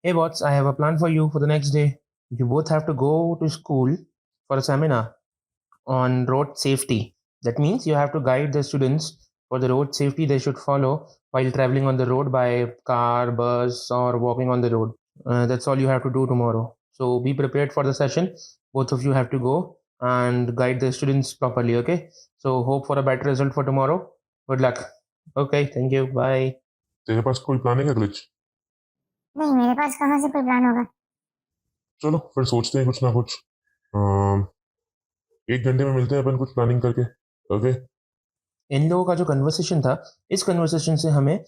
Hey, bots, I have a plan for you for the next day. You both have to go to school for a seminar on road safety. That means you have to guide the students for the road safety they should follow while traveling on the road by car, bus, or walking on the road. That's all you have to do tomorrow. So be prepared for the session. Both of you have to go and guide the students properly, okay? So hope for a better result for tomorrow. Good luck. Okay, thank you. Bye. तेरे पास कोई plan है क्या glitch? नहीं, मेरे पास कहाँ से कोई plan होगा। चलो फिर सोचते हैं कुछ ना कुछ। 1 घंटे में मिलते हैं अपन कुछ प्लानिंग करके। ओके। इन लोगों का जो कन्वर्सेशन था, इस कन्वर्सेशन से हमें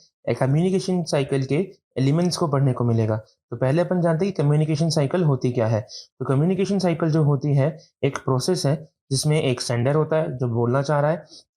कम्युनिकेशन साइकिल के एलिमेंट्स को पढ़ने को मिलेगा। तो पहले अपन जानते हैं कि कम्युनिकेशन साइकिल होती क्या है। तो कम्युनिकेशन साइकिल जो होती है, एक प्रोसेस है जिसमें एक सेंडर होता है जो बोलना चाह रहा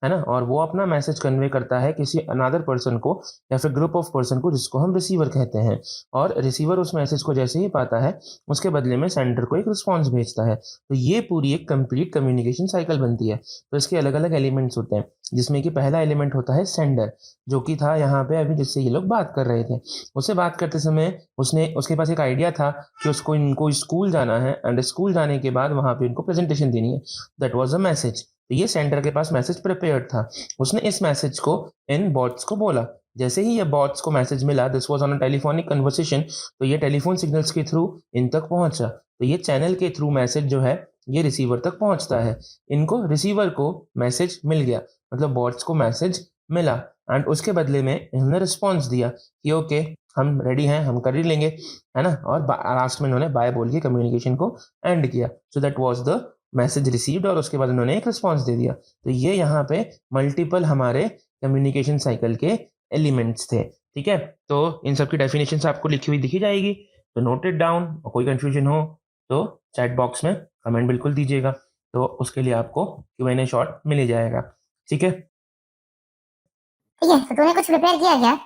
है ना? और वो अपना मैसेज कन्वे करता है किसी अनदर पर्सन को या फिर ग्रुप ऑफ पर्सन को, जिसको हम रिसीवर कहते हैं। और रिसीवर उस मैसेज को जैसे ही पाता है, उसके बदले में सेंडर को एक रिस्पॉन्स भेजता है। तो ये पूरी एक कंप्लीट कम्युनिकेशन साइकिल बनती है। तो इसके अलग अलग एलिमेंट्स होते हैं, जिसमें कि पहला एलिमेंट होता है सेंडर, जो कि था यहाँ पे अभी जिससे ये लोग बात कर रहे थे। उससे बात करते समय उसके पास एक आइडिया था कि उसको इनको स्कूल जाना है, एंड स्कूल जाने के बाद वहाँ पे इनको प्रेजेंटेशन देनी है। That was a message. तो ये सेंडर के पास मैसेज प्रिपेयर्ड था। उसने इस मैसेज को इन बॉट्स को बोला। जैसे ही ये बॉट्स को मैसेज मिला, this was on a telephonic conversation, तो ये टेलीफोन सिग्नल्स के थ्रू इन तक पहुंचा। तो ये चैनल के थ्रू मैसेज जो है ये रिसीवर तक पहुंचता है। इनको रिसीवर को मैसेज मिल गया, मतलब बॉट्स को मैसेज मिला, एंड उसके बदले में इन्होंने रिस्पॉन्स दिया कि ओके, हम रेडी हैं, हम कर ही लेंगे, है ना? और लास्ट में इन्होंने बाय बोल के कम्युनिकेशन को एंड किया। So that was the message received, और उसके बाद उन्होंने एक रिस्पॉन्स दे दिया। तो ये यहाँ पे मल्टीपल हमारे कम्युनिकेशन साइकिल के एलिमेंट्स थे। ठीक है, तो इन सब की डेफिनेशन आपको लिखी हुई दिखी जाएगी, तो नोट इट डाउन। और कोई कंफ्यूजन हो तो चैट बॉक्स में कमेंट बिल्कुल दीजिएगा, तो उसके लिए आपको Q&A शॉर्ट मिल ही जाएगा। ठीक है, ठीक है, तो तूने कुछ प्रिपेयर किया क्या?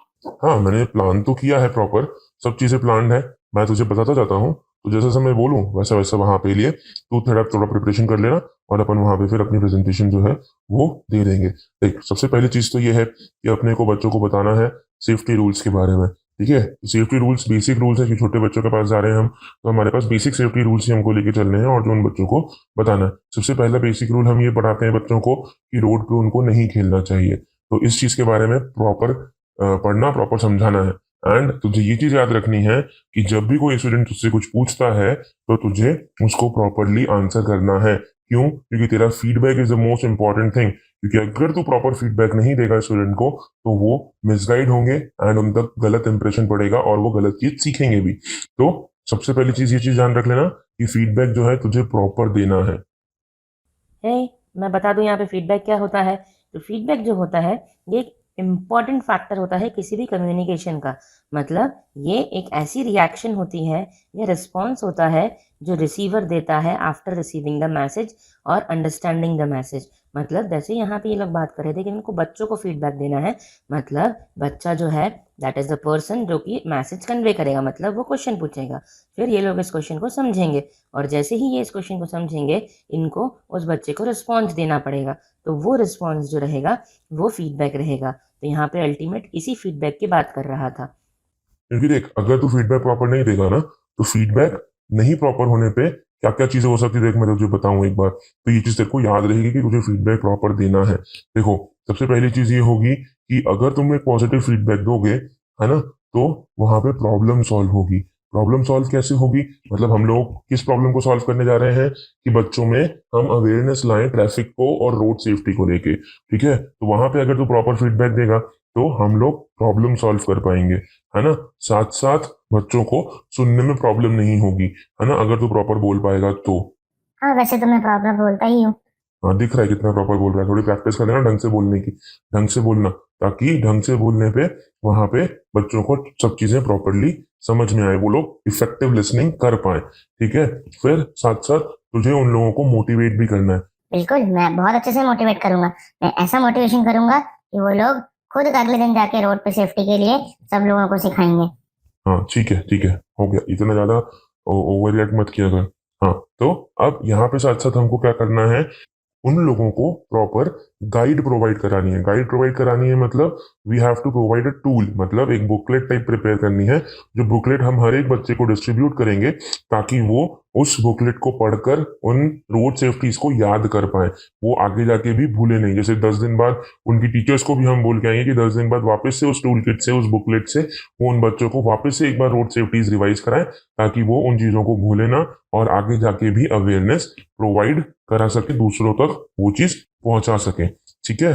हाँ, मैंने प्लान तो किया है प्रॉपर। सब चीजें प्लान्ड है। मैं तुझे बताता जाता हूँ, तो जैसा जैसा मैं बोलूँ वैसा वैसा वहां पे लिए तू थोड़ा थोड़ा प्रिपरेशन कर लेना, और अपन वहां पे फिर अपनी प्रेजेंटेशन जो है वो दे देंगे। देख, सबसे पहली चीज तो ये है कि अपने को बच्चों को बताना है सेफ्टी रूल्स के बारे में। ठीक है, सेफ्टी रूल्स बेसिक रूल्स है कि छोटे बच्चों के पास जा रहे हैं हम, तो हमारे पास बेसिक सेफ्टी रूल्स ही हमको लेके चलने हैं और जो उन बच्चों को बताना है। सबसे पहला बेसिक रूल हम ये पढ़ाते हैं बच्चों को कि रोड पे उनको नहीं खेलना चाहिए। तो इस चीज के बारे में प्रॉपर पढ़ना, प्रॉपर समझाना है। एंड तुझे ये चीज याद रखनी है कि जब भी कोई स्टूडेंट तुझसे कुछ पूछता है तो तुझे उसको प्रॉपरली आंसर करना है। क्यों? क्योंकि तेरा feedback is the most important thing. क्योंकि अगर तू प्रॉपर फीडबैक नहीं देगा स्टूडेंट को तो वो मिसगाइड होंगे एंड उन तक गलत इंप्रेशन पड़ेगा और वो गलत चीज सीखेंगे भी। तो सबसे पहली चीज ये चीज ध्यान रख लेना कि फीडबैक जो है तुझे प्रॉपर देना है। मैं बता दूं यहाँ पे फीडबैक क्या होता है। तो फीडबैक जो होता है ये एक इम्पॉर्टेंट फैक्टर होता है किसी भी कम्युनिकेशन का। मतलब ये एक ऐसी रिएक्शन होती है या रिस्पॉन्स होता है जो रिसीवर देता है आफ्टर रिसीविंग द मैसेज और अंडरस्टैंडिंग द मैसेज। मतलब जैसे यहाँ पे ये लोग बात कर रहे थे कि उनको बच्चों को फीडबैक देना है, मतलब बच्चा जो है दैट इज द पर्सन जो कि मैसेज कन्वे करेगा, मतलब वो क्वेश्चन पूछेगा, फिर ये लोग इस क्वेश्चन को समझेंगे, और जैसे ही ये इस क्वेश्चन को समझेंगे इनको उस बच्चे को रिस्पॉन्स देना पड़ेगा। तो वो रिस्पॉन्स जो रहेगा वो फीडबैक रहेगा। तो यहाँ पे अल्टीमेट इसी फीडबैक की बात कर रहा था। क्योंकि देख, अगर तू फीडबैक प्रॉपर नहीं देगा ना तो फीडबैक नहीं प्रॉपर होने पे क्या क्या चीजें हो सकती है, देख मैं तुझे बताऊं एक बार, तो ये चीज तेरे को याद रहेगी कि तुझे फीडबैक प्रॉपर देना है। देखो, सबसे पहली चीज ये होगी कि अगर तुम एक पॉजिटिव फीडबैक दोगे, है ना, तो वहां पे प्रॉब्लम सॉल्व होगी। प्रॉब्लम सॉल्व कैसे होगी? मतलब हम लोग किस प्रॉब्लम को सॉल्व करने जा रहे हैं कि बच्चों में हम अवेयरनेस लाएं ट्रैफिक को और रोड सेफ्टी को लेके। ठीक है, तो वहां पे अगर तू प्रॉपर फीडबैक देगा तो हम लोग प्रॉब्लम सॉल्व कर पाएंगे, है ना। साथ साथ बच्चों को सुनने में प्रॉब्लम नहीं होगी, है ना, अगर तू प्रॉपर बोल पाएगा तो। हाँ, वैसे तो मैं प्रॉपर बोलता ही हूँ। हाँ, दिख रहा है कितना प्रॉपर बोल रहा है। थोड़ी प्रैक्टिस कर लेना ढंग से बोलने की, ढंग से बोलना, ताकि ढंग से बोलने पे वहां पे बच्चों को सब चीजें प्रॉपरली समझ में आए, वो लोग इफेक्टिव लिसनिंग कर पाए। ठीक है, फिर साथ साथ तुझे उन लोगों को मोटिवेट भी करना है। बिल्कुल, मैं बहुत अच्छे से मोटिवेट करूंगा। मैं ऐसा मोटिवेशन करूंगा कि वो लोग खुद अगले दिन जाके रोड पे सेफ्टी के लिए सब लोगों को सिखाएंगे। हाँ ठीक है, ठीक है, हो गया, इतना ज्यादा ओवर रिएक्ट मत किया कर। हाँ, तो अब यहाँ पे साथ साथ हमको क्या करना है, उन लोगों को प्रॉपर गाइड प्रोवाइड करानी है। गाइड प्रोवाइड करानी है मतलब we have to provide a tool, मतलब एक बुकलेट टाइप प्रिपेयर करनी है, जो बुकलेट हम हर एक बच्चे को डिस्ट्रीब्यूट करेंगे ताकि वो उस बुकलेट को पढ़कर उन रोड सेफ्टीज को याद कर पाए, वो आगे जाके भी भूले नहीं। जैसे 10 दिन बाद उनकी टीचर्स को भी हम बोल के आएंगे कि 10 दिन बाद वापस से उस टूल किट से, उस बुकलेट से वो उन बच्चों को वापस से एक बार रोड सेफ्टीज रिवाइज कराएं ताकि वो उन चीज़ों को भूले ना और आगे जाके भी अवेयरनेस प्रोवाइड करा सके, दूसरों तक वो चीज़ पहुंचा सके। ठीक है।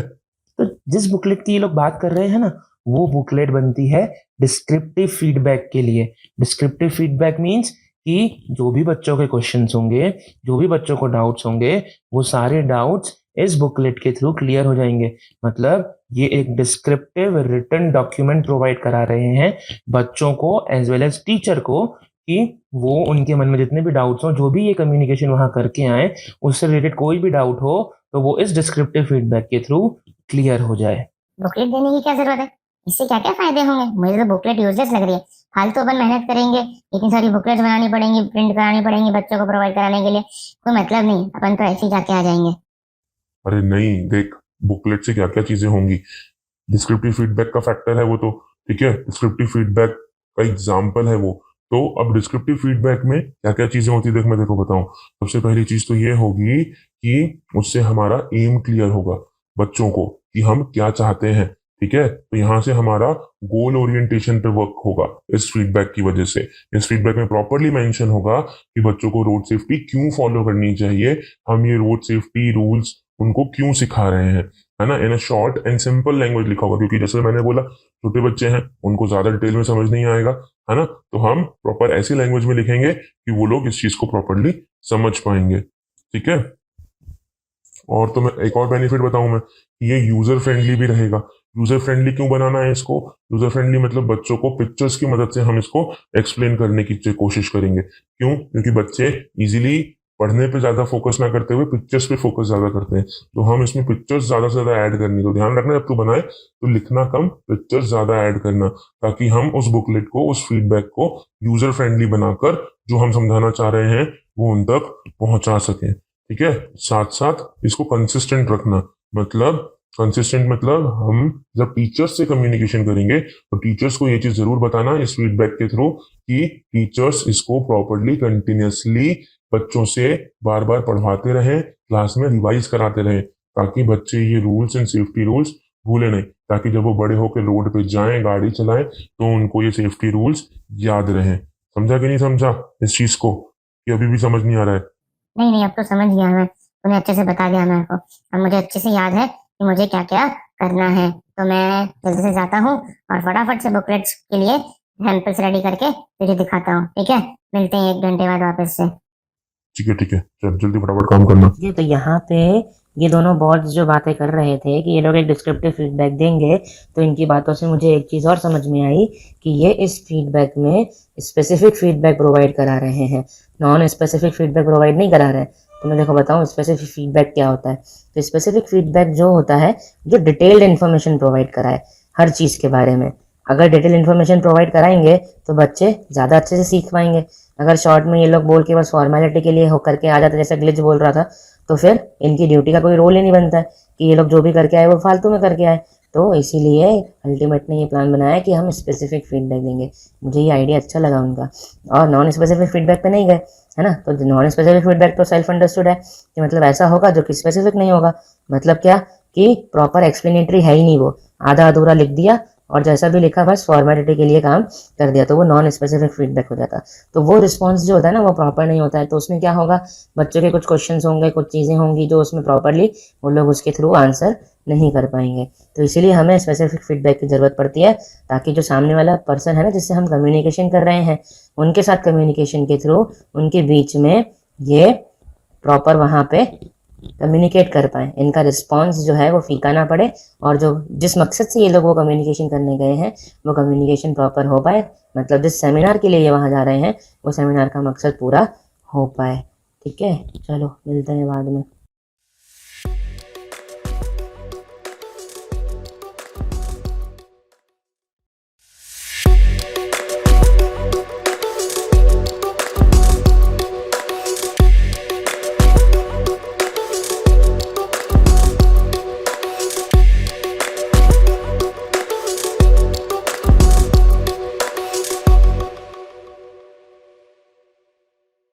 तो जिस बुकलेट की ये लोग बात कर रहे हैं ना, वो बुकलेट बनती है डिस्क्रिप्टिव फीडबैक के लिए। डिस्क्रिप्टिव फीडबैक मीन्स कि जो भी बच्चों के क्वेश्चंस होंगे, जो भी बच्चों को डाउट्स होंगे, वो सारे डाउट्स इस बुकलेट के थ्रू क्लियर हो जाएंगे। मतलब ये एक डिस्क्रिप्टिव रिटन डॉक्यूमेंट प्रोवाइड करा रहे हैं बच्चों को एज वेल एज टीचर को, कि वो उनके मन में जितने भी डाउट्स हो, जो भी ये कम्युनिकेशन वहां करके आए, उससे रिलेटेड कोई भी डाउट हो तो वो इस डिस्क्रिप्टिव फीडबैक के थ्रू क्लियर हो जाए। बुकलेट देने की क्या जरूरत है? इससे क्या क्या फायदे होंगे? मुझे तो बुकलेट यूजलेस लग रही है। फालतू अपन मेहनत करेंगे, इतनी सारी बुकलेट बनानी पड़ेंगी, प्रिंट करानी पड़ेंगी बच्चों को प्रोवाइड कराने के लिए, कोई मतलब नहीं, अपन तो ऐसे ही जाके आ जाएंगे। अरे नहीं, देख बुकलेट से क्या क्या चीजें होंगी। डिस्क्रिप्टिव फीडबैक का फैक्टर है वो तो, ठीक है, डिस्क्रिप्टिव फीडबैक का एग्जाम्पल है वो। तो अब डिस्क्रिप्टिव फीडबैक में क्या क्या चीजें होती है, देख मैं तेरे को बताऊं। सबसे पहली चीज तो ये होगी कि उससे हमारा एम क्लियर होगा बच्चों को कि हम क्या चाहते हैं। ठीक है, तो यहाँ से हमारा गोल ओरिएंटेशन पे वर्क होगा इस फीडबैक की वजह से। इस फीडबैक में प्रॉपरली मेंशन होगा कि बच्चों को रोड सेफ्टी क्यों फॉलो करनी चाहिए, हम ये रोड सेफ्टी रूल्स उनको क्यों सिखा रहे हैं, है ना। In a short and simple language लिखा होगा, क्योंकि जैसे मैंने बोला छोटे बच्चे हैं, उनको ज्यादा डिटेल में समझ नहीं आएगा, है ना। तो हम प्रॉपर ऐसी लैंग्वेज में लिखेंगे कि वो लोग इस चीज को प्रॉपरली समझ पाएंगे। ठीक है। और तो मैं एक और बेनिफिट बताऊं मैं, ये यूजर फ्रेंडली भी रहेगा। यूजर फ्रेंडली क्यों बनाना है इसको? यूजर फ्रेंडली मतलब बच्चों को पिक्चर्स की मदद से हम इसको एक्सप्लेन करने की कोशिश करेंगे। क्यों? क्योंकि बच्चे इजीली पढ़ने पे ज्यादा फोकस ना करते हुए पिक्चर्स पे फोकस ज्यादा करते हैं, तो हम इसमें पिक्चर्स ज्यादा से ज्यादा ऐड करनी। तो ध्यान रखना, जब तू बनाए तो लिखना कम, पिक्चर्स ज्यादा ऐड करना, ताकि हम उस बुकलेट को, उस फीडबैक को यूजर फ्रेंडली बनाकर जो हम समझाना चाह रहे हैं वो उन तक पहुंचा सकें। ठीक है। साथ साथ इसको कंसिस्टेंट रखना, मतलब कंसिस्टेंट मतलब हम जब टीचर्स से कम्युनिकेशन करेंगे तो टीचर्स को ये चीज जरूर बताना इस फीडबैक के थ्रू कि टीचर्स इसको प्रॉपरली कंटिन्यूअसली बच्चों से बार बार पढ़वाते रहें, क्लास में रिवाइज कराते रहें, ताकि बच्चे ये रूल्स एंड सेफ्टी रूल्स भूले नहीं, ताकि जब वो बड़े होकर रोड पे जाएं, गाड़ी चलाएं, तो उनको ये सेफ्टी रूल्स याद रहें। समझा कि नहीं समझा इस चीज को, कि अभी भी समझ नहीं आ रहा है? नहीं, अब तो समझ गया मैं, तूने अच्छे से बता दिया मेरे को। अब मुझे अच्छे से याद है कि मुझे क्या क्या करना है। तो मैं जल्दी से जाता हूँ और फटाफट से बुकलेट्स के लिए सैंपल्स रेडी करके तुझे दिखाता हूँ। ठीक है, मिलते हैं 1 घंटे बाद वापस से। ठीक है ठीक है, चल जल्दी फटाफट काम करना। ये तो यहाँ पे ये दोनों बॉस जो बातें कर रहे थे कि ये लोग एक डिस्क्रिप्टिव फीडबैक देंगे, तो इनकी बातों से मुझे एक चीज़ और समझ में आई कि ये इस फीडबैक में स्पेसिफिक फीडबैक प्रोवाइड करा रहे हैं, नॉन स्पेसिफिक फीडबैक प्रोवाइड नहीं करा रहे हैं। तो मैं देखो बताऊँ स्पेसिफिक फीडबैक क्या होता है। तो स्पेसिफिक फीडबैक जो होता है जो डिटेल्ड इन्फॉर्मेशन प्रोवाइड कराए हर चीज़ के बारे में। अगर डिटेल इन्फॉर्मेशन प्रोवाइड कराएंगे तो बच्चे ज़्यादा अच्छे से सीख पाएंगे। अगर शॉर्ट में ये लोग बोल के बस फॉर्मेलिटी के लिए होकर के आ जाते, जैसे ग्लिच बोल रहा था, तो फिर इनकी ड्यूटी का कोई रोल ही नहीं बनता है कि ये लोग जो भी करके आए वो फालतू में करके आए। तो इसीलिए अल्टीमेट ने ये प्लान बनाया कि हम स्पेसिफिक फीडबैक देंगे। मुझे ये आइडिया अच्छा लगा उनका, और नॉन स्पेसिफिक फीडबैक पे नहीं गए, है ना। तो नॉन स्पेसिफिक फीडबैक तो सेल्फ अंडरस्टूड है कि मतलब ऐसा होगा जो कि स्पेसिफिक नहीं होगा। मतलब क्या कि प्रॉपर एक्सप्लेनेटरी है ही नहीं, वो आधा अधूरा लिख दिया और जैसा भी लिखा बस फॉर्मेलिटी के लिए काम कर दिया, तो वो नॉन स्पेसिफिक फीडबैक हो जाता। तो वो रिस्पॉन्स जो होता है ना वो प्रॉपर नहीं होता है। तो उसमें क्या होगा, बच्चों के कुछ क्वेश्चंस होंगे, कुछ चीज़ें होंगी जो उसमें प्रॉपरली वो लोग उसके थ्रू आंसर नहीं कर पाएंगे। तो इसीलिए हमें स्पेसिफिक फीडबैक की ज़रूरत पड़ती है, ताकि जो सामने वाला पर्सन है ना जिससे हम कम्युनिकेशन कर रहे हैं, उनके साथ कम्युनिकेशन के थ्रू उनके बीच में ये प्रॉपर वहाँ पे कम्युनिकेट कर पाए, इनका रिस्पॉन्स जो है वो फीका ना पड़े, और जो जिस मकसद से ये लोग वो कम्युनिकेशन करने गए हैं वो कम्युनिकेशन प्रॉपर हो पाए। मतलब जिस सेमिनार के लिए ये वहाँ जा रहे हैं वो सेमिनार का मकसद पूरा हो पाए। ठीक है, चलो मिलते हैं बाद में।